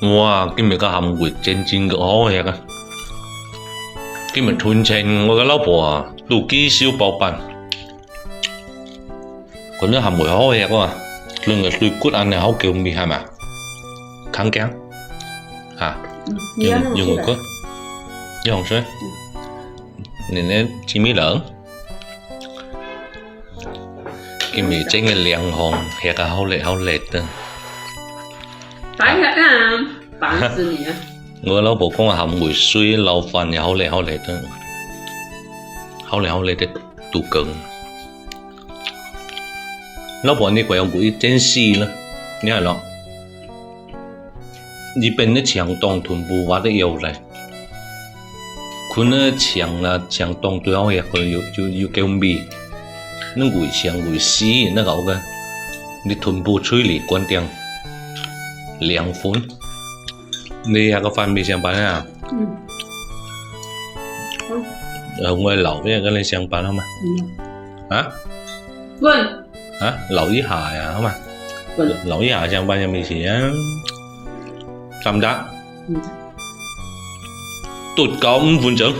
哇！今日個鹹魚真個好食啊！今日團程我嘅老婆啊，都幾少包辦。嗰啲鹹魚好食啊！兩個水骨ăn này好叫味係咪？강갱啊，用魚骨，用水，你呢煎米冷，今日整嘅涼紅，食個好辣的。打一下啊，煩死你啊！我老婆講鹹魚水撈飯又好辣的，好辣的杜根。老婆你鬼用鬼真細啦，你係咯？呢邊嘅牆洞臀部挖得有嚟，佢呢牆啦牆洞最好一個要叫味，那魚牆魚絲那個嘅，你臀部吹嚟關掉，涼風，你下個飯未上班啊？我留一個你上班好嘛？啊？問。啊，留一下呀，好嘛？留一下上班有咩事啊？得唔得？嘟夠5分鐘。